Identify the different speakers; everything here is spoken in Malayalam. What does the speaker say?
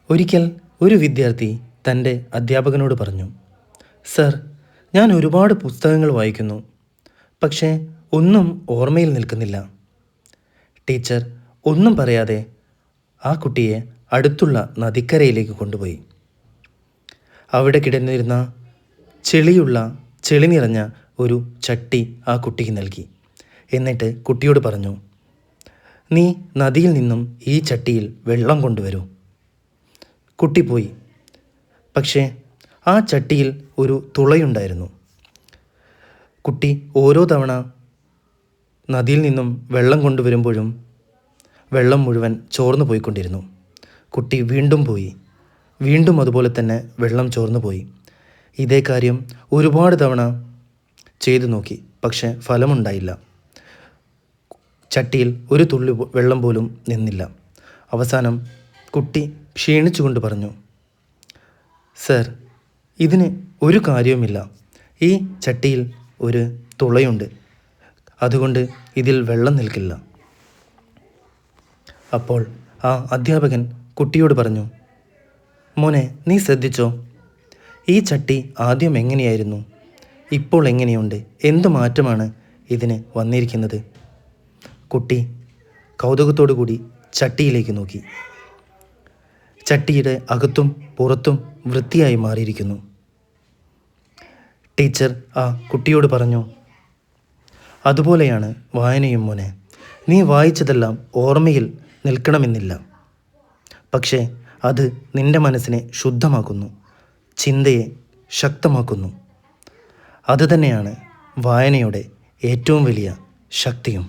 Speaker 1: ഒരിക്കൽ ഒരു വിദ്യാർത്ഥി തൻ്റെ അധ്യാപകനോട് പറഞ്ഞു, സർ, ഞാൻ ഒരുപാട് പുസ്തകങ്ങൾ വായിക്കുന്നു, പക്ഷേ ഒന്നും ഓർമ്മയിൽ നിൽക്കുന്നില്ല. ടീച്ചർ ഒന്നും പറയാതെ ആ കുട്ടിയെ അടുത്തുള്ള നദിക്കരയിലേക്ക് കൊണ്ടുപോയി. അവിടെ കിടന്നിരുന്ന ചെളി നിറഞ്ഞ ഒരു ചട്ടി ആ കുട്ടിക്ക് നൽകി. എന്നിട്ട് കുട്ടിയോട് പറഞ്ഞു, നീ നദിയിൽ നിന്നും ഈ ചട്ടിയിൽ വെള്ളം കൊണ്ടുവരൂ. കുട്ടി പോയി. പക്ഷേ ആ ചട്ടിയിൽ ഒരു തുളയുണ്ടായിരുന്നു. കുട്ടി ഓരോ തവണ നദിയിൽ നിന്നും വെള്ളം കൊണ്ടുവരുമ്പോഴും വെള്ളം മുഴുവൻ ചോർന്നു പോയിക്കൊണ്ടിരുന്നു. കുട്ടി വീണ്ടും പോയി. വീണ്ടും അതുപോലെ തന്നെ വെള്ളം ചോർന്നു പോയി. ഇതേ കാര്യം ഒരുപാട് തവണ ചെയ്തു നോക്കി, പക്ഷേ ഫലമുണ്ടായില്ല. ചട്ടിയിൽ ഒരു തുള്ളി വെള്ളം പോലും നിന്നില്ല. അവസാനം കുട്ടി ക്ഷീണിച്ചുകൊണ്ട് പറഞ്ഞു, സർ, ഇതിന് ഒരു കാര്യവുമില്ല. ഈ ചട്ടിയിൽ ഒരു തുളയുണ്ട്, അതുകൊണ്ട് ഇതിൽ വെള്ളം നിൽക്കില്ല. അപ്പോൾ ആ അധ്യാപകൻ കുട്ടിയോട് പറഞ്ഞു, മോനെ, നീ ശ്രദ്ധിച്ചോ? ഈ ചട്ടി ആദ്യം എങ്ങനെയായിരുന്നു, ഇപ്പോൾ എങ്ങനെയുണ്ട്? എന്തു മാറ്റമാണ് ഇതിന് വന്നിരിക്കുന്നത്? കുട്ടി കൗതുകത്തോടു കൂടി ചട്ടിയിലേക്ക് നോക്കി. ചട്ടിയുടെ അകത്തും പുറത്തും വൃത്തിയായി മാറിയിരിക്കുന്നു. ടീച്ചർ ആ കുട്ടിയോട് പറഞ്ഞു, അതുപോലെയാണ് വായനയും മോനെ. നീ വായിച്ചതെല്ലാം ഓർമ്മയിൽ നിൽക്കണമെന്നില്ല, പക്ഷേ അത് നിൻ്റെ മനസ്സിനെ ശുദ്ധമാക്കുന്നു, ചിന്തയെ ശക്തമാക്കുന്നു. അതുതന്നെയാണ് വായനയുടെ ഏറ്റവും വലിയ ശക്തിയും.